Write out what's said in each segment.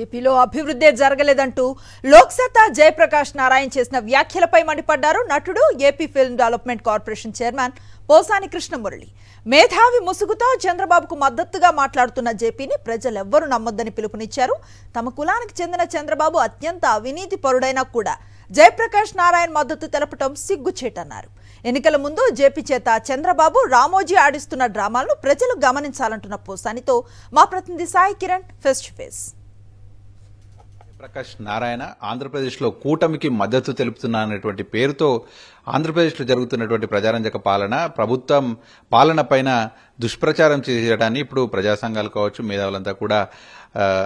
ఏపీలో అభివృద్ధి జరగలేదంటూ లోక్సత్తా జయప్రకాష్ నారాయణ్ చేసిన వ్యాఖ్యలపై మండిపడ్డారు నటుడు. AP film development corporation chairman Posani Krishnamurali. మేధావి ముసుగుతో చంద్రబాబుకు మద్దతుగా మాట్లాడుతున్న జేపీని ప్రజలెవ్వరూ నమ్మొద్దని పిలుపునిచ్చారు. తమ కులానికి చెందిన చంద్రబాబు అత్యంత అవినీతి పరుడైనా కూడా జయప్రకాష్ నారాయణ్ మద్దతు తెలపడం సిగ్గుచేటన్నారు. ఎన్నికల ముందు జేపీ చేత చంద్రబాబు రామోజీ ఆడిస్తున్న డ్రామాలను ప్రజలు గమనించాలంటున్న పోసానితో మా ప్రతినిధి Sai Kiran face to face. Jayaprakash Narayana ఆంధ్రప్రదేశ్లో కూటమికి మద్దతు తెలుపుతున్నటువంటి పేరుతో ఆంధ్రప్రదేశ్లో జరుగుతున్నటువంటి ప్రజారంజక ప్రభుత్వం పాలన పైన దుష్ప్రచారం చేయడాన్ని ఇప్పుడు ప్రజా సంఘాలు కావచ్చు, మేధావులంతా కూడా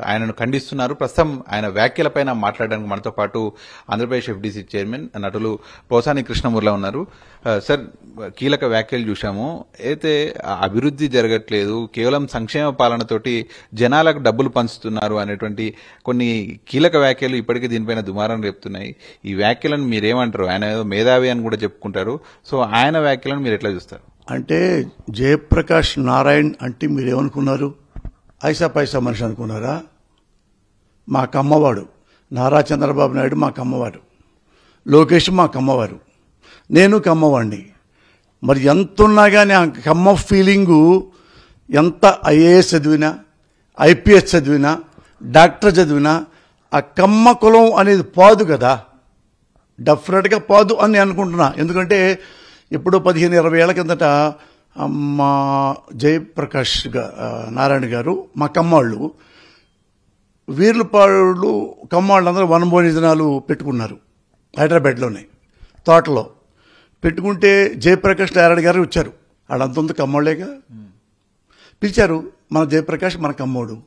ఆయనను ఖండిస్తున్నారు. ప్రస్తుతం ఆయన వ్యాఖ్యలపైన మాట్లాడడానికి మనతో పాటు ఆంధ్రప్రదేశ్ ఎఫ్డీసీ చైర్మన్ నటులు పోసాని కృష్ణమురళి ఉన్నారు. సార్, కీలక వ్యాఖ్యలు చూశాము. అయితే అభివృద్ధి జరగట్లేదు, కేవలం సంక్షేమ పాలనతోటి జనాలకు డబ్బులు పంచుతున్నారు అనేటువంటి కొన్ని కీలక వ్యాఖ్యలు ఇప్పటికీ దీనిపైన దుమారం రేపుతున్నాయి. ఈ వ్యాఖ్యలను మీరేమంటారు? ఆయన ఏదో మేధావి అని కూడా చెప్పుకుంటారు. సో ఆయన వ్యాఖ్యలను మీరు ఎట్లా చూస్తారు? అంటే జయప్రకాష్ నారాయణ్ అంటే మీరేమనుకున్నారు? ఐసా పైసా మనిషి అనుకున్నారా? మా కమ్మవాడు నారా చంద్రబాబు నాయుడు, మా కమ్మవాడు లోకేష్, మా కమ్మవారు, నేను కమ్మవాడిని. మరి ఎంత ఉన్నా కానీ ఆ కమ్మ ఫీలింగు ఎంత ఐఏఎస్ చదివినా, ఐపీఎస్ చదివినా, డాక్టర్ చదివినా ఆ కమ్మ కులం అనేది పోదు కదా, డెఫినెట్గా పోదు అని అనుకుంటున్నా. ఎందుకంటే ఇప్పుడు 15-20 ఏళ్ల కిందట మా జయప్రకాష్ నారాయణ గారు మా కమ్మాళ్ళు వీర్లపాళ్ళు కమ్మాళ్ళందరూ వనభోజనాలు పెట్టుకున్నారు హైదరాబాద్లోనే తోటలో పెట్టుకుంటే జయప్రకాష్ నారాయణ గారు వచ్చారు. వాళ్ళంతంత కమ్మాళ్ళేగా పిలిచారు. మన జయప్రకాష్ మన కమ్మోడు.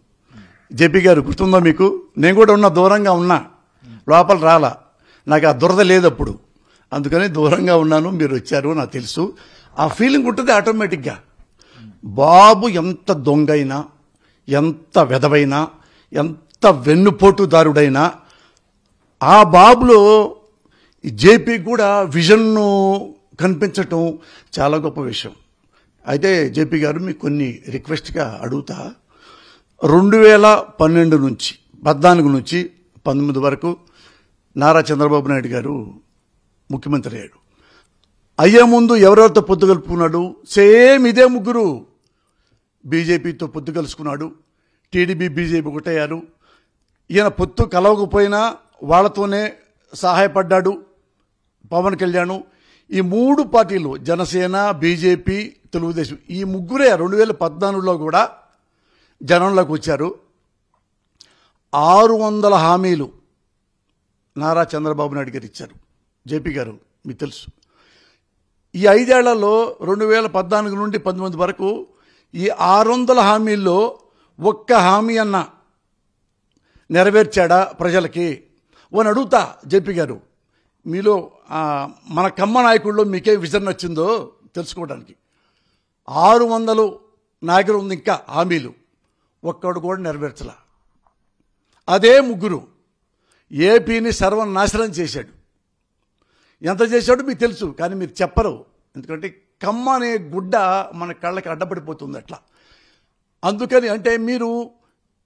జేపీ గారు గుర్తుందా మీకు? నేను కూడా ఉన్నా, దూరంగా ఉన్నా, లోపల రాలా. నాకు ఆ దురద లేదు అప్పుడు, అందుకని దూరంగా ఉన్నాను. మీరు వచ్చారు, నాకు తెలుసు. ఆ ఫీలింగ్ ఉంటుంది ఆటోమేటిక్గా. బాబు ఎంత దొంగైనా, ఎంత వెధవైనా, ఎంత వెన్నుపోటుదారుడైనా ఆ బాబులో జేపీ కూడా విజన్ను కనిపించటం చాలా గొప్ప విషయం. అయితే జేపీ గారు మీకు కొన్ని రిక్వెస్ట్గా అడుగుతా. 2012 నుంచి 14 నుంచి 19 వరకు నారా చంద్రబాబు నాయుడు గారు ముఖ్యమంత్రి అయ్యాడు. అయ్యే ముందు ఎవరెవరితో పొత్తు కలుపుకున్నాడు? సేమ్ ఇదే ముగ్గురు. బీజేపీతో పొత్తు కలుసుకున్నాడు, టీడీపీ బీజేపీ ఒకటయ్యారు. ఈయన పొత్తు కలవకపోయినా వాళ్ళతోనే సహాయపడ్డాడు పవన్ కళ్యాణ్. ఈ 3 పార్టీలు జనసేన, బీజేపీ, తెలుగుదేశం, ఈ ముగ్గురే 2014లో కూడా జనంలోకి వచ్చారు. 600 హామీలు నారా చంద్రబాబు నాయుడు గారు ఇచ్చారు. జేపీ గారు మీకు తెలుసు. ఈ 5 ఏళ్లలో 2014 నుండి 19 వరకు ఈ 600 హామీల్లో ఒక్క హామీ అన్న నెరవేర్చాడా ప్రజలకి అని అడుగుతా. జేపీ గారు, మీలో మన కమ్మ నాయకుల్లో మీకే విజన్ వచ్చిందో తెలుసుకోవడానికి. 600 నాయకులు ఉంది, ఇంకా హామీలు ఒక్కడు కూడా నెరవేర్చలా. అదే ముగ్గురు ఏపీని సర్వనాశనం చేశాడు. ఎంత చేశాడో మీకు తెలుసు, కానీ మీరు చెప్పరు. ఎందుకంటే కమ్మ అనే గుడ్డ మన కళ్ళకి అడ్డపడిపోతుంది అట్లా. అందుకని అంటే మీరు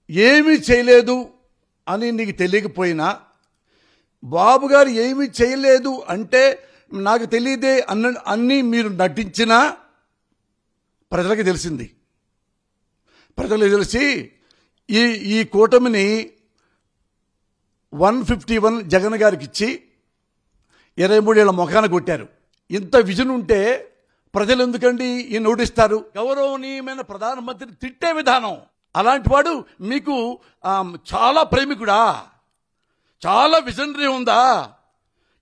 ఏమీ చేయలేదు అని నీకు తెలియకపోయినా, బాబు గారు ఏమీ చేయలేదు అంటే నాకు తెలియదే అన్నీ మీరు నటించినా ప్రజలకు తెలిసింది. ప్రజలకు తెలిసి ఈ కూటమిని 151 జగన్ గారికి ఇచ్చి 23 ఏళ్ల ముఖాన కొట్టారు. ఇంత విజన్ ఉంటే ప్రజలు ఎందుకండి ఈ నోటిస్తారు? గౌరవనీయమైన ప్రధానమంత్రిని తిట్టే విధానం. అలాంటి వాడు మీకు చాలా ప్రేమికుడా? చాలా విజనరీ ఉందా?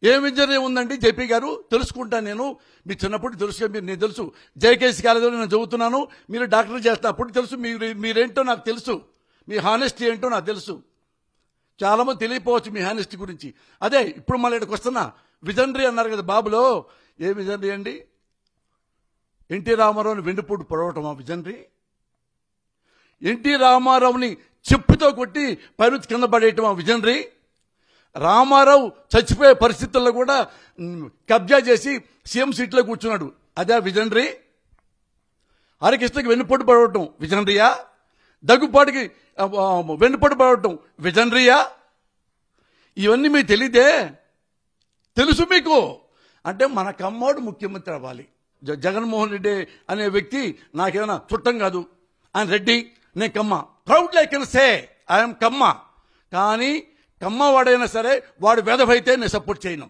ఏం విజనరీ ఉందండి జేపీ గారు? తెలుసుకుంటాను నేను. మీ చిన్నప్పుడు తెలుసు, నేను తెలుసు. జేకేసీ కాలేజీలో నేను చదువుతున్నాను, మీరు డాక్టర్ చేస్తున్నప్పుడు తెలుసు. మీరేంటో నాకు తెలుసు, మీ హానెస్టీ ఏంటో నాకు తెలుసు. చాలామంది తెలియపోవచ్చు మీ హానెస్టీ గురించి. అదే ఇప్పుడు మళ్ళీ ఇక్కడికి వస్తున్నా. విజనరీ అన్నారు కదా బాబులో, ఏ విజనరీ అండి? ఎన్టీ రామారావుని వెండిపోటు పొడవటమా విజనరీ? ఎన్టీ రామారావుని చెప్పుతో కొట్టి పైనుంచి కింద పడేయటమా విజనరీ? రామారావు చచ్చిపోయే పరిస్థితుల్లో కూడా కబ్జా చేసి సీఎం సీట్లో కూర్చున్నాడు, అదే విజనరీ? హరికృష్ణకి వెన్నుపోటు పడవటం విజనరీయా? దగ్గుపాటికి వెనుపడిపోవటం విజనరీయా? ఇవన్నీ మీకు తెలియదే? తెలుసు మీకు. అంటే మన కమ్మోడు ముఖ్యమంత్రి అవ్వాలి. జగన్మోహన్ రెడ్డి అనే వ్యక్తి నాకేమైనా చుట్టం కాదు. ఆయన రెడ్డి, నేను Kamma. Proudly I can say I'm Kamma. కానీ కమ్మ వాడైనా సరే వాడు వెధవైతే నేను సపోర్ట్ చేయను.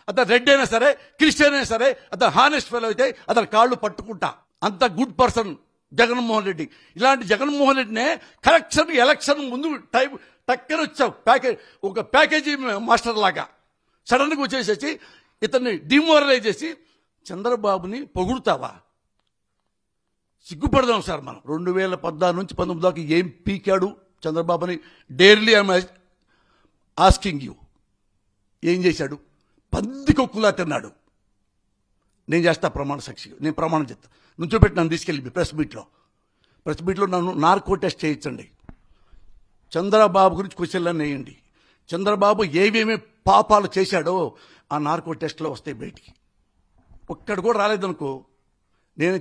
అతను రెడ్డి అయినా సరే, క్రిస్టియన్ అయినా సరే, అతను హానెస్ట్ ఫెలో అయితే అతని కాళ్ళు పట్టుకుంటా. అంత గుడ్ పర్సన్ జగన్మోహన్ రెడ్డి. ఇలాంటి జగన్మోహన్ రెడ్డినే కరెక్షన్ ఎలక్షన్ ముందు టైం టక్కన వచ్చావు ఒక ప్యాకేజీ మాస్టర్ లాగా సడన్గా వచ్చేసేసి ఇతన్ని డిమోరలైజ్ చేసి చంద్రబాబుని పొగుడుతావా? సిగ్గుపడదాం సార్ మనం. 2014 నుంచి 19 దాకా ఏం పీకాడు చంద్రబాబుని? డేర్లీ ఐఎమ్ ఆస్కింగ్ యూ. ఏం చేశాడు? పందికొక్కులా తిన్నాడు. నేను చేస్తా ప్రమాణ సాక్షిగా. నేను ప్రమాణం చేస్తా. నుంచోబెట్టి నన్ను తీసుకెళ్ళి ప్రెస్ మీట్లో నన్ను నార్కో టెస్ట్ చేయించండి. చంద్రబాబు గురించి క్వశ్చన్లన్నీ వేయండి. చంద్రబాబు ఏమేమి పాపాలు చేశాడో ఆ నార్కో టెస్ట్లో వస్తాయి బయటికి. ఒక్కడు కూడా రాలేదనుకో, నేను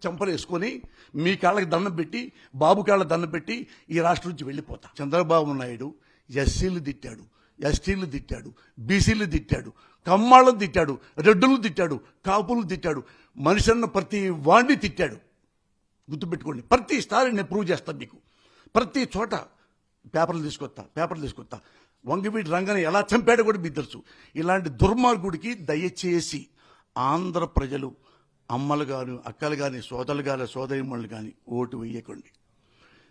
చెంపలు వేసుకొని మీ కాళ్ళకి దండం పెట్టి, బాబు కాళ్ళకి దండం పెట్టి ఈ రాష్ట్రం నుంచి వెళ్ళిపోతా. చంద్రబాబు నాయుడు ఎస్సీలు తిట్టాడు, ఎస్టీలు తిట్టాడు, బీసీలు తిట్టాడు, కమ్మాళ్ళను తిట్టాడు, రెడ్డులు తిట్టాడు, కాపులు తిట్టాడు, మనిషిన్న ప్రతి వాణ్ణి తిట్టాడు. గుర్తుపెట్టుకోండి. ప్రతిసారి నేను ప్రూవ్ చేస్తాను మీకు. ప్రతి చోట పేపర్లు తీసుకొస్తా. వంగవీటి రంగని ఎలా చంపాడో కూడా మీకు తెలుసు. ఇలాంటి దుర్మార్గుడికి దయచేసి ఆంధ్ర ప్రజలు, అమ్మలు కానీ, అక్కలు కానీ, సోదరులు కానీ, సోదరిమణులు కానీ ఓటు వేయకండి.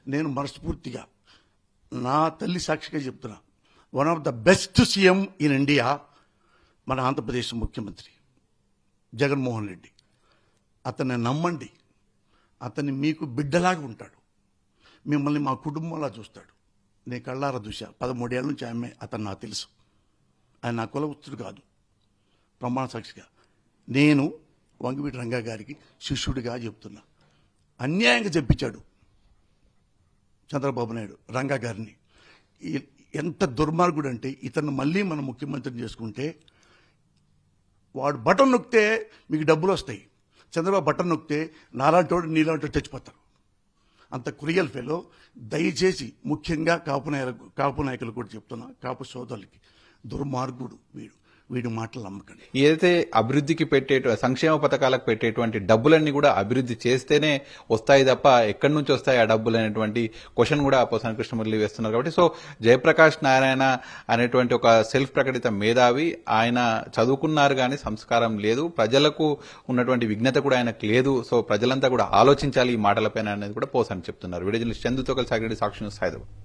నేను మనస్ఫూర్తిగా నా తల్లి సాక్షిగా చెప్తున్నా, one of the best CM in India మన ఆంధ్రప్రదేశ్ ముఖ్యమంత్రి జగన్మోహన్ రెడ్డి. అతన్ని నమ్మండి. అతన్ని మీకు బిడ్డలాగా ఉంటాడు. మిమ్మల్ని మా కుటుంబంలా చూస్తాడు. నేను కళ్ళారా చూశా. 13 ఏళ్ళ నుంచి అతను నాకు తెలుసు. ఆయన నా కులవృత్తుడు కాదు. ప్రమాణ సాక్షిగా నేను వంగవీటి రంగా గారికి శిష్యుడిగా చెప్తున్నా. అన్యాయంగా చెప్పించాడు చంద్రబాబు నాయుడు రంగా గారిని. ఎంత దుర్మార్గుడు అంటే, ఇతను మళ్ళీ మనం ముఖ్యమంత్రిని చేసుకుంటే వాడు బటన్ నొక్కితే మీకు డబ్బులు వస్తాయి. చంద్రబాబు బటన్ నొక్కితే నాలాంటోడు నీలాంటోడు చచ్చిపోతారు. అంత క్రియల్ ఫెలో. దయచేసి ముఖ్యంగా కాపు నాయకులు కూడా చెప్తున్నా, కాపు సోదరులకి, దుర్మార్గుడు వీడి మాటలు నమ్మకండి. ఏదైతే అభివృద్ధికి సంక్షేమ పథకాలకు పెట్టేటువంటి డబ్బులన్నీ కూడా అభివృద్ధి చేస్తేనే వస్తాయి తప్ప ఎక్కడి నుంచి వస్తాయి ఆ డబ్బులు అనేటువంటి క్వశ్చన్ కూడా పోసాని కృష్ణమురళి వేస్తున్నారు. కాబట్టి సో జయప్రకాష్ నారాయణ అనేటువంటి ఒక సెల్ఫ్ ప్రకటిత మేధావి, ఆయన చదువుకున్నారు కానీ సంస్కారం లేదు, ప్రజలకు ఉన్నటువంటి విజ్ఞత కూడా ఆయనకు లేదు. సో ప్రజలంతా కూడా ఆలోచించాలి ఈ మాటలపైన అనేది కూడా పోసాని చెప్తున్నారు. వీడియో జర్నలిస్ట్ చందుతో కలిసి సాక్షి న్యూస్ హైదరాబాద్.